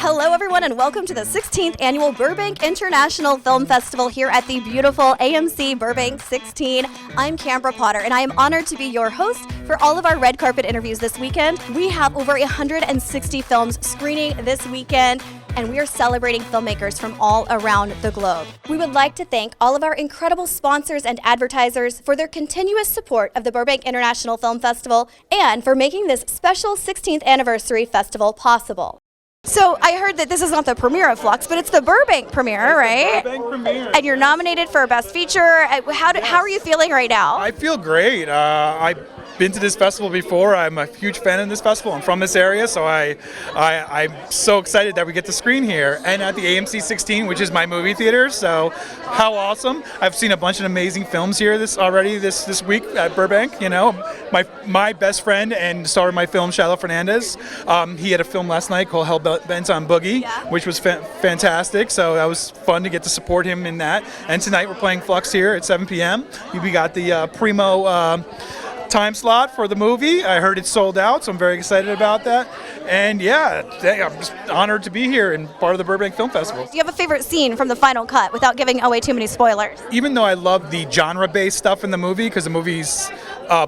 Hello everyone and welcome to the 16th Annual Burbank International Film Festival here at the beautiful AMC Burbank 16. I'm Kambra Potter and I am honored to be your host for all of our red carpet interviews this weekend. We have over 160 films screening this weekend and we are celebrating filmmakers from all around the globe. We would like to thank all of our incredible sponsors and advertisers for their continuous support of the Burbank International Film Festival and for making this special 16th anniversary festival possible. So I heard that this is not the premiere of FLUXX, but it's the Burbank premiere, right? Burbank premiere. And you're nominated for Best Feature. How are you feeling right now? I feel great. I've been to this festival before. I'm a huge fan of this festival. I'm from this area, so I'm so excited that we get to screen here and at the AMC 16, which is my movie theater. So how awesome! I've seen a bunch of amazing films here this week at Burbank. You know, my best friend and star of my film, Shiloh Fernandez. He had a film last night called Hell Bent on Boogie, which was fantastic. So that was fun to get to support him in that. And tonight we're playing FLUXX here at 7 p.m. We got the primo time slot for the movie. I heard it's sold out, so I'm very excited about that. And yeah, I'm just honored to be here and part of the Burbank Film Festival. Do you have a favorite scene from the final cut without giving away too many spoilers? Even though I love the genre-based stuff in the movie, because the movie's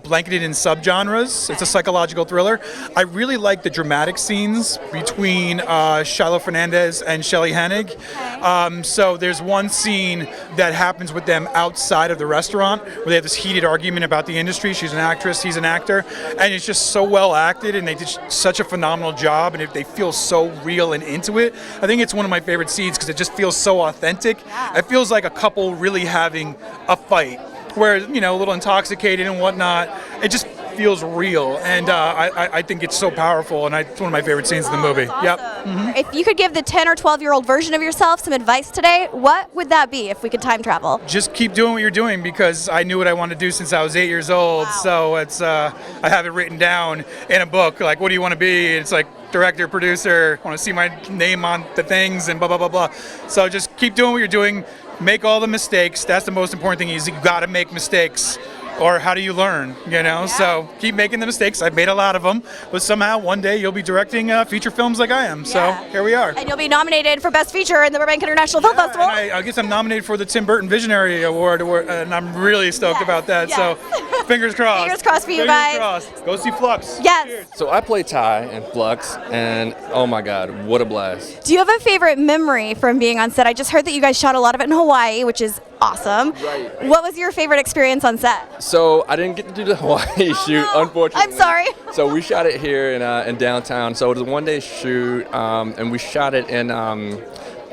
blanketed in subgenres, it's a psychological thriller, I really like the dramatic scenes between Shiloh Fernandez and Shelley Hennig. So there's one scene that happens with them outside of the restaurant where they have this heated argument about the industry. She's an actress, he's an actor, and it's just so well acted, and they did such a phenomenal job, and they feel so real and into it. I think it's one of my favorite scenes because it just feels so authentic. It feels like a couple really having a fight, where, you know, a little intoxicated and whatnot. It just feels real, and I think it's so powerful, and it's one of my favorite scenes in the movie. Awesome. Yep. Mm-hmm. If you could give the 10 or 12-year-old version of yourself some advice today, what would that be if we could time travel? Just keep doing what you're doing, because I knew what I wanted to do since I was 8 years old. Wow. So it's I have it written down in a book, like, what do you want to be? It's like director, producer, want to see my name on the things and blah, blah, blah, blah. So just keep doing what you're doing. Make all the mistakes. That's the most important thing, is you got to make mistakes. Or how do you learn, you know? So keep making the mistakes. I've made a lot of them, but somehow one day you'll be directing feature films like I am. So here we are. And you'll be nominated for Best Feature in the Burbank International Film Festival. I guess I'm nominated for the Tim Burton Visionary Award, and I'm really stoked about that. So fingers crossed. Fingers crossed for you guys. Crossed. Go see FLUXX. Yes. Cheers. So I play Ty in FLUXX, and oh my God, what a blast. Do you have a favorite memory from being on set? I just heard that you guys shot a lot of it in Hawaii, which is awesome. Right. What was your favorite experience on set? So I didn't get to do the Hawaii shoot, unfortunately. I'm sorry. So we shot it here in downtown. So it was a one-day shoot, and we shot it in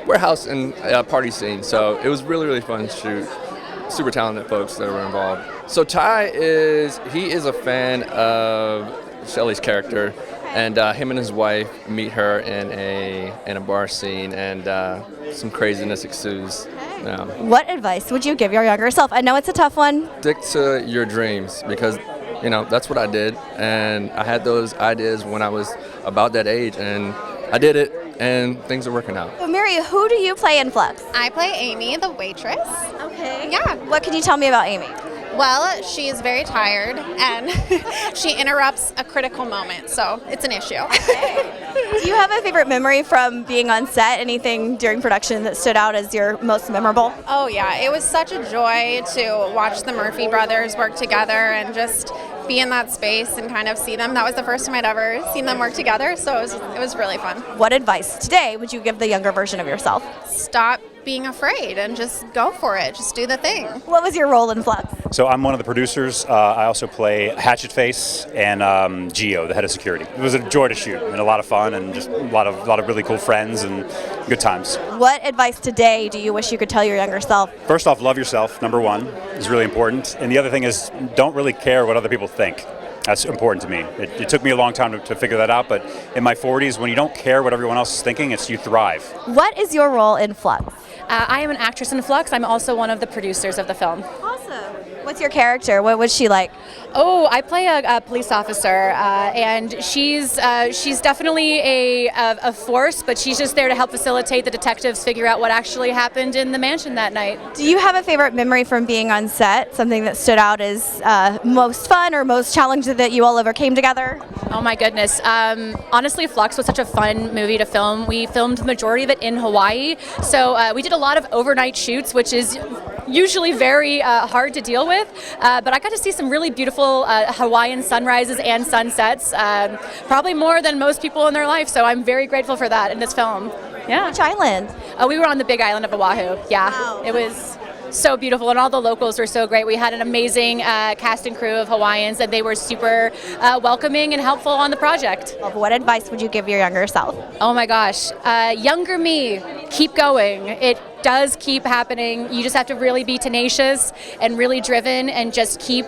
warehouse and party scene. So it was really, really fun to shoot. Super talented folks that were involved. So Ty is a fan of Shelley's character, and him and his wife meet her in a bar scene, and some craziness ensues. Yeah. What advice would you give your younger self? I know it's a tough one. Stick to your dreams, because you know that's what I did, and I had those ideas when I was about that age, and I did it, and things are working out. So Mary, who do you play in FLUXX? I play Amy, the waitress. Okay. Yeah. What can you tell me about Amy? Well, she is very tired and she interrupts a critical moment, so it's an issue. Do you have a favorite memory from being on set? Anything during production that stood out as your most memorable? Oh yeah, it was such a joy to watch the Murphy brothers work together and just be in that space and kind of see them. That was the first time I'd ever seen them work together, so it was really fun. What advice today would you give the younger version of yourself? Stop being afraid and just go for it. Just do the thing. What was your role in FLUXX? So I'm one of the producers. I also play Hatchet Face and Geo, the head of security. It was a joy to shoot and a lot of fun, and just a lot of really cool friends and good times. What advice today do you wish you could tell your younger self? First off, love yourself, number one, is really important. And the other thing is, don't really care what other people think. That's important to me. It took me a long time to figure that out, but in my 40s, when you don't care what everyone else is thinking, you thrive. What is your role in FLUXX? I am an actress in FLUXX. I'm also one of the producers of the film. Awesome. What's your character? What was she like? Oh, I play a police officer, and she's definitely a force, but she's just there to help facilitate the detectives figure out what actually happened in the mansion that night. Do you have a favorite memory from being on set? Something that stood out as most fun or most challenging that you all overcame together? Oh my goodness. Honestly, FLUXX was such a fun movie to film. We filmed the majority of it in Hawaii, so we did a lot of overnight shoots, which is usually very hard to deal with, but I got to see some really beautiful Hawaiian sunrises and sunsets, probably more than most people in their life, so I'm very grateful for that in this film. Yeah. Which island? We were on the big island of Oahu. Yeah. Wow. It was so beautiful, and all the locals were so great. We had an amazing cast and crew of Hawaiians, and they were super welcoming and helpful on the project. What advice would you give your younger self? Oh my gosh, younger me, keep going. It does keep happening. You just have to really be tenacious and really driven, and just keep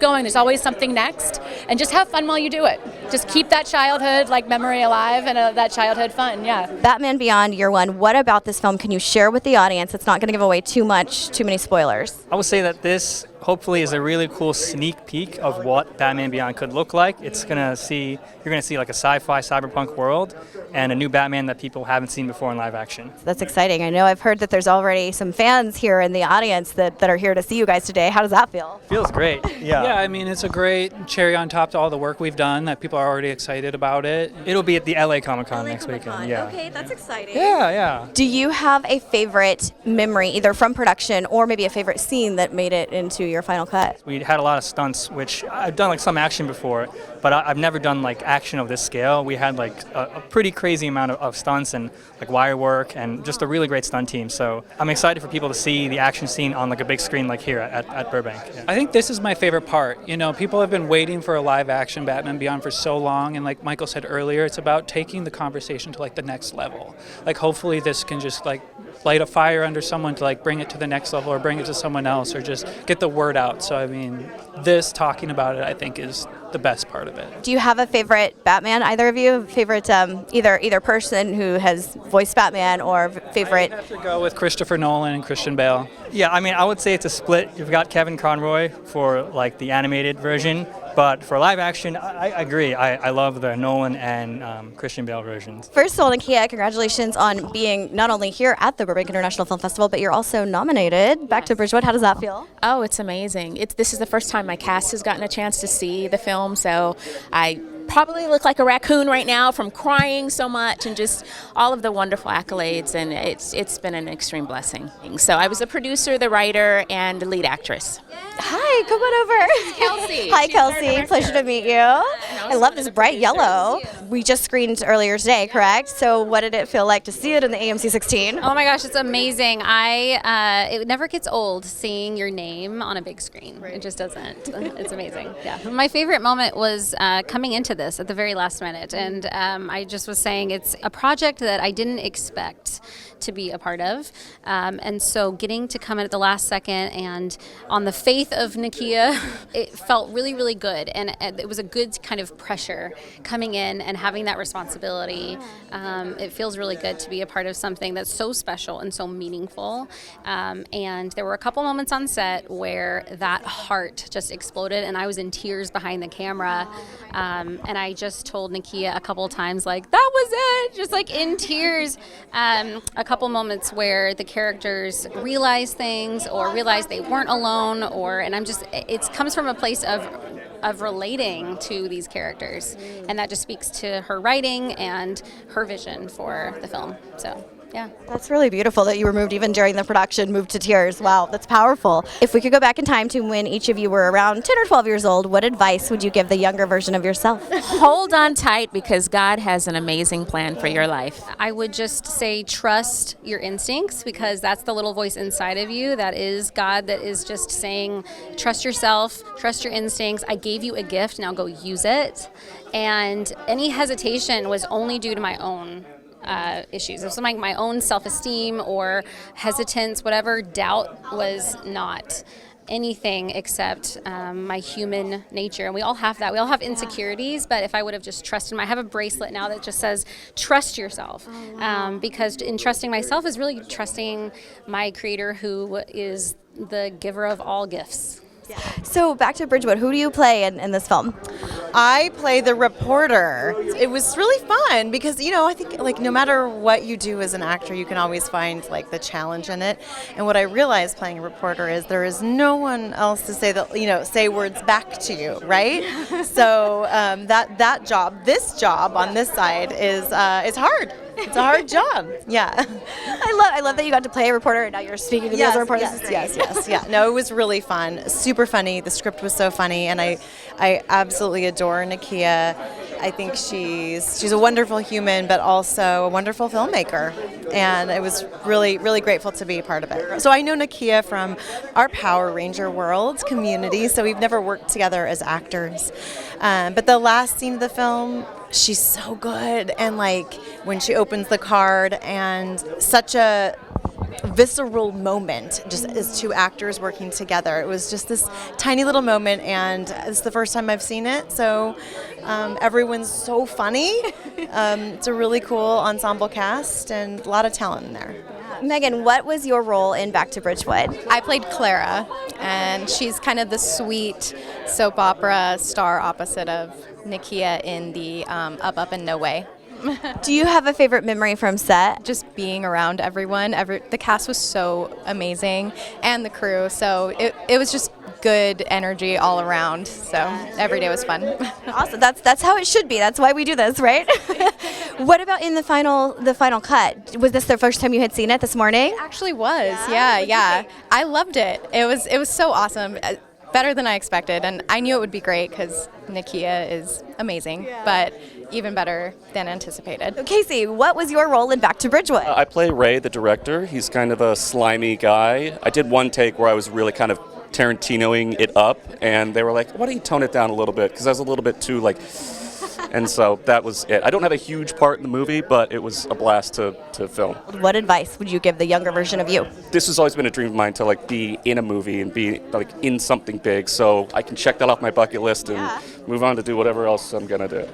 going. There's always something next, and just have fun while you do it. Just keep that childhood memory alive, and that childhood fun. Yeah. Batman Beyond Year One. What about this film can you share with the audience? It's not going to give away too many spoilers. I would say that this hopefully is a really cool sneak peek of what Batman Beyond could look like. You're gonna see like a sci-fi cyberpunk world and a new Batman that people haven't seen before in live action. That's exciting. I know I've heard that there's already some fans here in the audience that are here to see you guys today. How does that feel? Feels great. Yeah. Yeah, I mean, it's a great cherry on top to all the work we've done that people are already excited about it. It'll be at the LA Comic-Con next weekend. Yeah. Okay, that's exciting. Yeah. Do you have a favorite memory, either from production or maybe a favorite scene that made it into your final cut? We had a lot of stunts, which I've done some action before, but I've never done action of this scale. We had a pretty crazy amount of stunts and wire work and just a really great stunt team. So I'm excited for people to see the action scene on a big screen here at Burbank. Yeah. I think this is my favorite part. You know, people have been waiting for a live action Batman Beyond for so long, and like Michael said earlier, it's about taking the conversation to the next level. Hopefully this can just light a fire under someone to bring it to the next level, or bring it to someone else, or just get the word out. So I mean, talking about it, I think, is the best part of it. Do you have a favorite Batman, either of you? Favorite either person who has voiced Batman, or favorite? I have to go with Christopher Nolan and Christian Bale. Yeah, I mean, I would say it's a split. You've got Kevin Conroy for the animated version, but for live action, I agree. I love the Nolan and Christian Bale versions. First of all, Nakia, congratulations on being not only here at the Burbank International Film Festival, but you're also nominated back to Bridgewood. How does that feel? Oh, it's amazing. This is the first time my cast has gotten a chance to see the film, so I probably look like a raccoon right now from crying so much and just all of the wonderful accolades, and it's been an extreme blessing. So I was the producer, the writer, and the lead actress. Hi, come on over. Kelsey. Hi, Kelsey. Pleasure to meet you. I love this bright yellow. We just screened earlier today, correct? So what did it feel like to see it in the AMC 16? Oh my gosh, it's amazing. It never gets old seeing your name on a big screen. It just doesn't. It's amazing. Yeah. My favorite moment was coming into this at the very last minute, and I just was saying it's a project that I didn't expect to be a part of, and so getting to come in at the last second and on the faith of Nakia, it felt really, really good, and it was a good kind of pressure coming in and having that responsibility. It feels really good to be a part of something that's so special and so meaningful, and there were a couple moments on set where that heart just exploded, and I was in tears behind the camera, and I just told Nakia a couple times, that was it, just in tears. A couple moments where the characters realize things or realize they weren't alone, and it comes from a place of relating to these characters, and that just speaks to her writing and her vision for the film. So yeah. That's really beautiful that you were moved even during the production, moved to tears. Wow, that's powerful. If we could go back in time to when each of you were around 10 or 12 years old, what advice would you give the younger version of yourself? Hold on tight, because God has an amazing plan for your life. I would just say trust your instincts, because that's the little voice inside of you that is God, that is just saying trust yourself, trust your instincts. I gave you a gift, now go use it. And any hesitation was only due to my own issues. It was my own self-esteem or hesitance, whatever. Doubt was not anything except my human nature, and we all have that. We all have insecurities, but if I would have just trusted I have a bracelet now that just says trust yourself, because in trusting myself is really trusting my Creator, who is the giver of all gifts. So back to Bridgewood, who do you play in this film? I play the reporter. It was really fun because, I think like no matter what you do as an actor, you can always find like the challenge in it. And what I realized playing a reporter is there is no one else to say words back to you, right? So this job on this side is hard. It's a hard job. Yeah. I love that you got to play a reporter and now you're speaking to me as a reporter. Yes. Yeah. No, it was really fun. Super funny. The script was so funny, and I absolutely adore Nakia. I think she's a wonderful human, but also a wonderful filmmaker, and I was really, really grateful to be a part of it. So I know Nakia from our Power Ranger world community, so we've never worked together as actors. But the last scene of the film, she's so good, and like when she opens the card, and such a visceral moment just as two actors working together. It was just this tiny little moment, and it's the first time I've seen it, so everyone's so funny. It's a really cool ensemble cast and a lot of talent in there. Megan, what was your role in Back to Bridgewood? I played Clara, and she's kind of the sweet soap opera star opposite of Nakia in the Up and No Way. Do you have a favorite memory from set? Just being around everyone. The cast was so amazing, and the crew. So it was just good energy all around. So every day was fun. Awesome. That's how it should be. That's why we do this, right? What about in the final cut? Was this the first time you had seen it this morning? It actually was. Yeah. I loved it. It was so awesome. Better than I expected, and I knew it would be great because Nakia is amazing, but even better than anticipated. Casey, what was your role in Back to Bridgewood? I play Ray, the director. He's kind of a slimy guy. I did one take where I was really kind of Tarantinoing it up, and they were like, why don't you tone it down a little bit, because I was a little bit too like... And so that was it. I don't have a huge part in the movie, but it was a blast to film. What advice would you give the younger version of you? This has always been a dream of mine to like be in a movie and be like in something big, so I can check that off my bucket list and move on to do whatever else I'm gonna do.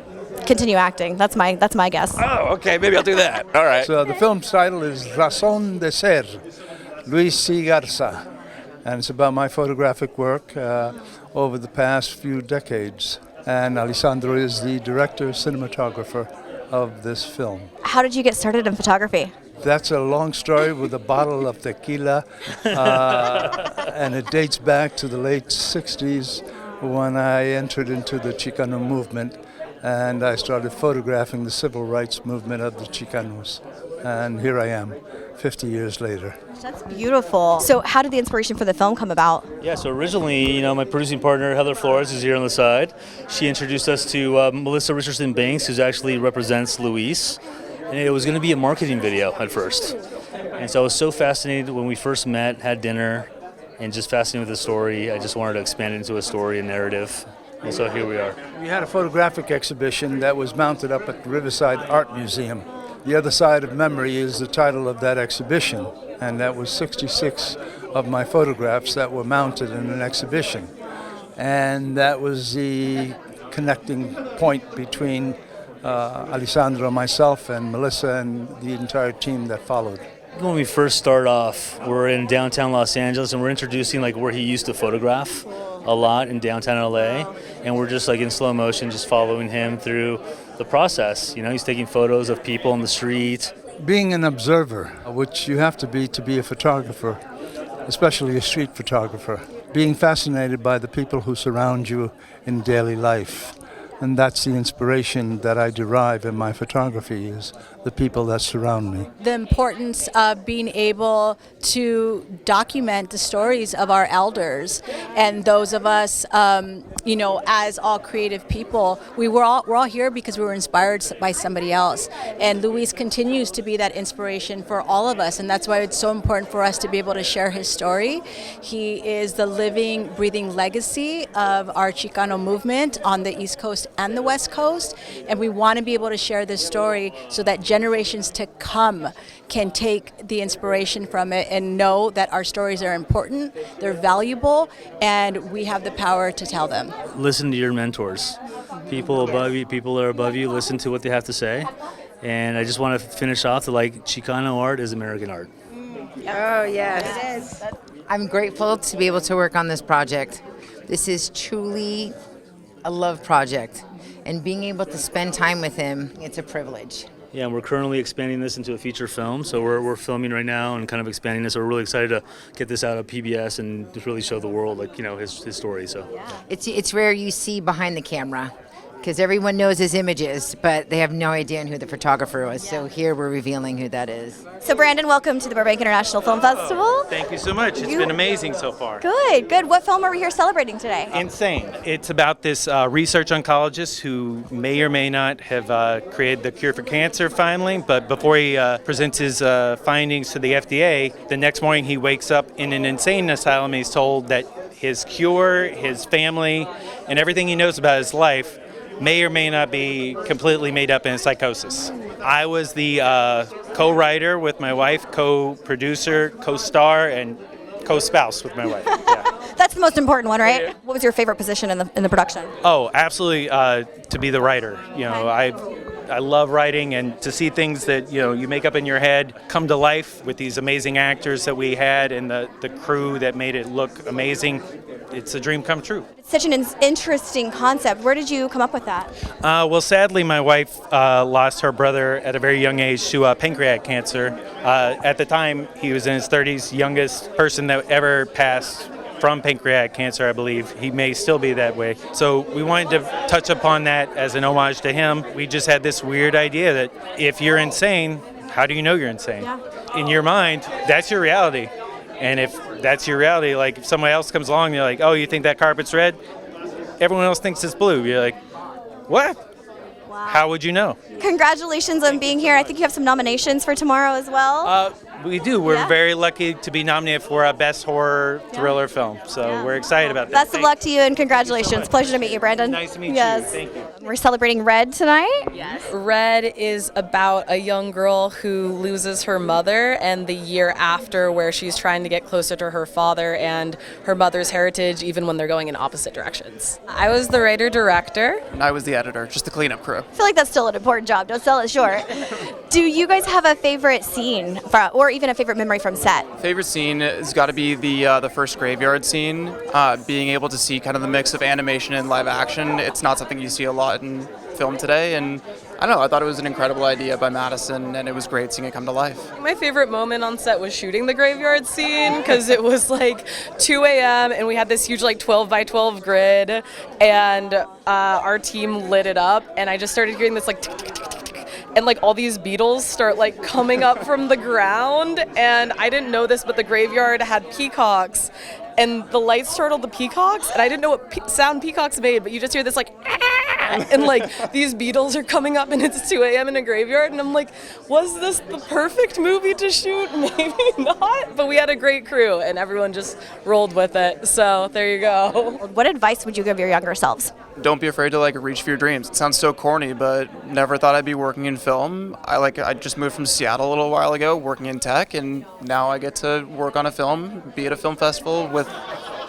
Continue acting. That's my guess. Oh, okay, maybe I'll do that. All right. So the film's title is Razón de Ser, Luis C. Garza, and it's about my photographic work over the past few decades. And Alessandro is the director, cinematographer of this film. How did you get started in photography? That's a long story with a bottle of tequila, and it dates back to the late 60s when I entered into the Chicano movement, and I started photographing the civil rights movement of the Chicanos. And here I am, 50 years later. That's beautiful. So how did the inspiration for the film come about? Yeah, so originally, my producing partner, Heather Flores, is here on the side. She introduced us to Melissa Richardson Banks, who actually represents Luis. And it was going to be a marketing video at first. And so I was so fascinated when we first met, had dinner, and just fascinated with the story. I just wanted to expand it into a story and narrative. And so here we are. We had a photographic exhibition that was mounted up at the Riverside Art Museum. The Other Side of Memory is the title of that exhibition, and that was 66 of my photographs that were mounted in an exhibition. And that was the connecting point between Alessandro, myself, and Melissa, and the entire team that followed. When we first start off, we're in downtown Los Angeles, and we're introducing where he used to photograph a lot in downtown LA, and we're just in slow motion, just following him through the process. He's taking photos of people on the street. Being an observer, which you have to be a photographer, especially a street photographer. Being fascinated by the people who surround you in daily life. And that's the inspiration that I derive in my photography, is the people that surround me. The importance of being able to document the stories of our elders and those of us, as all creative people. We're all here because we were inspired by somebody else. And Luis continues to be that inspiration for all of us, and that's why it's so important for us to be able to share his story. He is the living, breathing legacy of our Chicano movement on the East Coast and the West Coast, and we want to be able to share this story so that generations to come can take the inspiration from it and know that our stories are important, they're valuable, and we have the power to tell them. Listen to your mentors. People above you, people that are above you, listen to what they have to say. And I just want to finish off Chicano art is American art. Oh, yes. It is. I'm grateful to be able to work on this project. This is truly a love project, and being able to spend time with him, it's a privilege. Yeah, and we're currently expanding this into a feature film, so we're filming right now and kind of expanding this. So we're really excited to get this out of PBS and just really show the world, like, you know, his story. So It's rare you see behind the camera, because everyone knows his images, but they have no idea who the photographer was. So here we're revealing who that is. So Brandon, welcome to the Burbank International Film Festival. Thank you so much. It's been amazing so far. Good, good. What film are we here celebrating today? Insane. It's about this research oncologist who may or may not have created the cure for cancer finally, but before he presents his findings to the FDA, the next morning he wakes up in an insane asylum and he's told that his cure, his family, and everything he knows about his life may or may not be completely made up in a psychosis. I was the co-writer with my wife, co-producer, co-star, and co-spouse with my wife. Yeah. That's the most important one, right? What was your favorite position in the production? Oh, absolutely, to be the writer. You know, I love writing, and to see things that, you know, you make up in your head come to life with these amazing actors that we had and the crew that made it look amazing. It's a dream come true. It's such an interesting concept. Where did you come up with that? Well, sadly, my wife lost her brother at a very young age to pancreatic cancer. At the time, he was in his 30s, youngest person that ever passed from pancreatic cancer, I believe. He may still be that way. So we wanted to touch upon that as an homage to him. We just had this weird idea that if you're insane, how do you know you're insane? Yeah. In your mind, that's your reality. And if that's your reality, like if somebody else comes along and you're like, oh, you think that carpet's red? Everyone else thinks it's blue. You're like, what? Wow. How would you know? Congratulations on being here. I think you have some nominations for tomorrow as well. We do. We're very lucky to be nominated for a Best Horror Thriller Film. So we're excited about that. Best of luck to you and congratulations. Pleasure to meet you, Brandon. Nice to meet you. Thank you. We're celebrating Red tonight. Yes. Red is about a young girl who loses her mother and the year after, where she's trying to get closer to her father and her mother's heritage, even when they're going in opposite directions. I was the writer-director. And I was the editor, just the cleanup crew. I feel like that's still an important job. Don't sell it short. Do you guys have a favorite scene or even a favorite memory from set? Favorite scene has got to be the first graveyard scene. Being able to see kind of the mix of animation and live action. It's not something you see a lot in film today, and I don't know, I thought it was an incredible idea by Madison, and it was great seeing it come to life. My favorite moment on set was shooting the graveyard scene, because it was like 2 a.m. and we had this huge like 12 by 12 grid, and our team lit it up, and I just started hearing this like tick, tick, tick, tick, tick, and like all these beetles start like coming up from the ground, and I didn't know this, but the graveyard had peacocks, and the lights startled the peacocks, and I didn't know what sound peacocks made, but you just hear this like and like these beetles are coming up and it's 2 a.m. in a graveyard, and I'm like, was this the perfect movie to shoot? Maybe not, but we had a great crew and everyone just rolled with it, so there you go. What advice would you give your younger selves? Don't be afraid to like reach for your dreams. It sounds so corny, but never thought I'd be working in film. I just moved from Seattle a little while ago, working in tech, and now I get to work on a film, be at a film festival with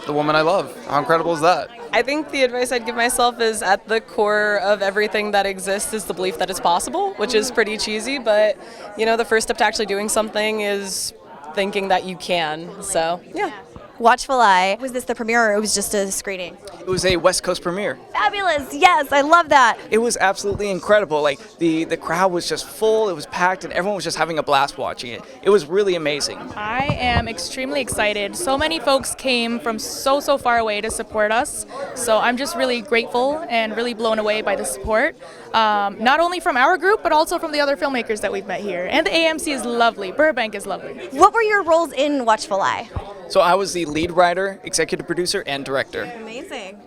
the woman I love. How incredible is that? I think the advice I'd give myself is at the core of everything that exists is the belief that it's possible, which is pretty cheesy, but you know, the first step to actually doing something is thinking that you can. So, yeah. Watchful Eye. Was this the premiere or it was just a screening? It was a West Coast premiere. Fabulous. Yes, I love that. It was absolutely incredible. Like the crowd was just full, it was packed, and everyone was just having a blast watching it. It was really amazing. I am extremely excited. So many folks came from so far away to support us. So I'm just really grateful and really blown away by the support. Not only from our group, but also from the other filmmakers that we've met here. And the AMC is lovely. Burbank is lovely. What were your roles in Watchful Eye? So I was the lead writer, executive producer, and director. Amazing.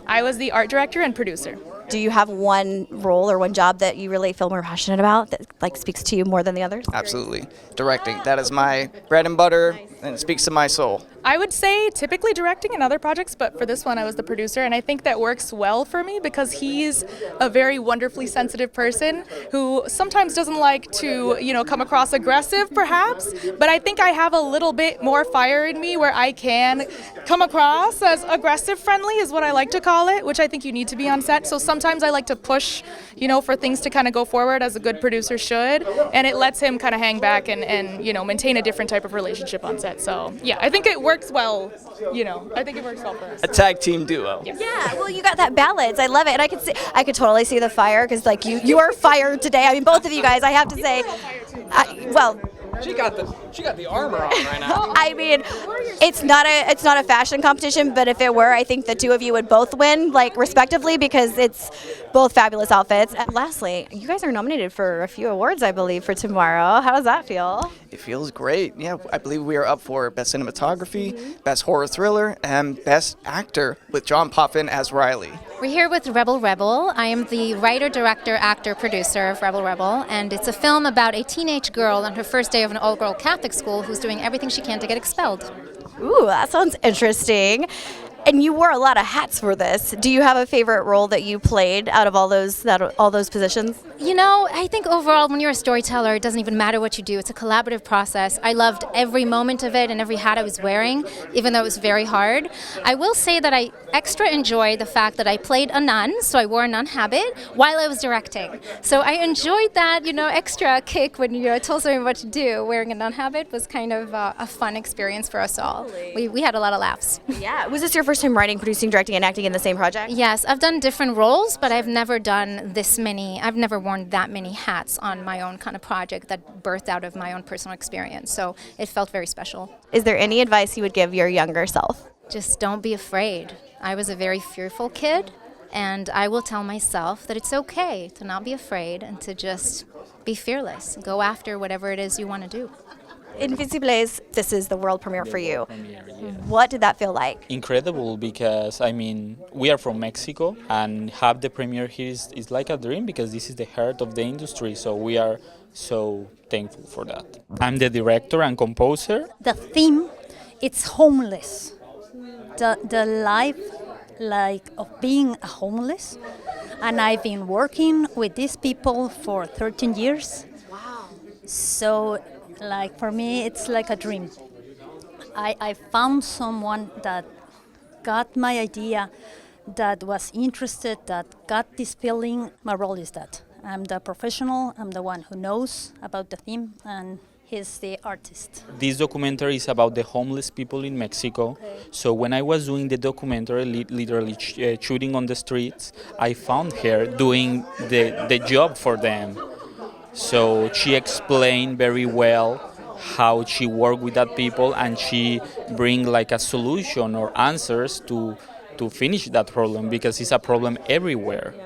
I was the art director and producer. Do you have one role or one job that you really feel more passionate about that like speaks to you more than the others? Absolutely. Directing. That is my bread and butter, and it speaks to my soul. I would say typically directing in other projects, but for this one I was the producer, and I think that works well for me because he's a very wonderfully sensitive person who sometimes doesn't like to, come across aggressive perhaps, but I think I have a little bit more fire in me where I can come across as aggressive friendly is what I like to call it, which I think you need to be on set. So sometimes I like to push, for things to kind of go forward as a good producer should, and it lets him kind of hang back and maintain a different type of relationship on set. set. So yeah, I think it works well. I think it works well for us. A tag team duo. Yeah, well, you got that balance. I love it, and I could totally see the fire because like you are fired today. I mean, both of you guys. I have to say, well. She got the armor on right now. I mean, it's not a fashion competition, but if it were, I think the two of you would both win, like respectively, because it's both fabulous outfits. And lastly, you guys are nominated for a few awards, I believe, for tomorrow. How does that feel? It feels great. Yeah, I believe we are up for Best Cinematography, Best Horror Thriller, and Best Actor with John Poffin as Riley. We're here with Rebel Rebel. I am the writer, director, actor, producer of Rebel Rebel, and it's a film about a teenage girl on her first day of an all-girl Catholic school who's doing everything she can to get expelled. Ooh, that sounds interesting. And you wore a lot of hats for this. Do you have a favorite role that you played out of all those positions? I think overall, when you're a storyteller, it doesn't even matter what you do. It's a collaborative process. I loved every moment of it and every hat I was wearing, even though it was very hard. I will say that I extra enjoyed the fact that I played a nun, so I wore a nun habit while I was directing. So I enjoyed that, extra kick when you told somebody what to do. Wearing a nun habit was kind of a fun experience for us all. We had a lot of laughs. Yeah. Was this your first time writing, producing, directing, and acting in the same project? Yes, I've done different roles, but I've never done this many. I've never worn that many hats on my own kind of project that birthed out of my own personal experience. So it felt very special. Is there any advice you would give your younger self? Just don't be afraid. I was a very fearful kid, and I will tell myself that it's okay to not be afraid and to just be fearless. Go after whatever it is you want to do. Invisibles, this is the world premiere for you. What did that feel like? Incredible, because we are from Mexico, and have the premiere here is like a dream, because this is the heart of the industry, so we are so thankful for that. I'm the director and composer. The theme, it's homeless. The life of being homeless, and I've been working with these people for 13 years. Wow. So for me, it's like a dream. I found someone that got my idea, that was interested, that got this feeling. My role is that. I'm the professional, I'm the one who knows about the theme, and he's the artist. This documentary is about the homeless people in Mexico. So when I was doing the documentary, literally shooting on the streets, I found her doing the job for them. So she explained very well how she worked with that people, and she bring like a solution or answers to finish that problem, because it's a problem everywhere. Yeah.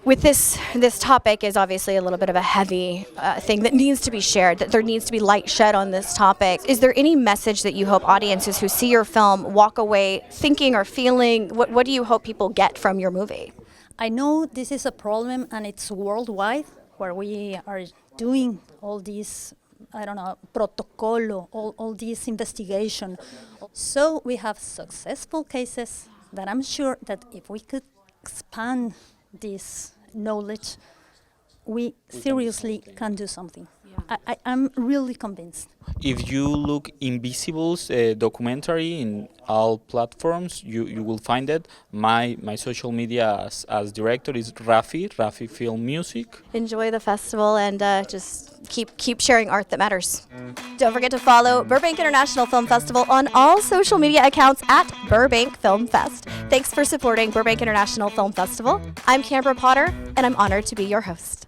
With this topic is obviously a little bit of a heavy thing that needs to be shared, that there needs to be light shed on this topic. Is there any message that you hope audiences who see your film walk away thinking or feeling? What do you hope people get from your movie? I know this is a problem, and it's worldwide, where we are doing all these, protocolo, all this investigation. So we have successful cases that I'm sure that if we could expand this knowledge, we seriously can do something. Yeah. I'm really convinced. If you look Invisibles documentary in all platforms, you will find it. My social media as director is Rafi Film Music. Enjoy the festival, and just keep sharing art that matters. Don't forget to follow Burbank International Film Festival on all social media accounts at Burbank Film Fest. Thanks for supporting Burbank International Film Festival. I'm Kambra Potter, and I'm honored to be your host.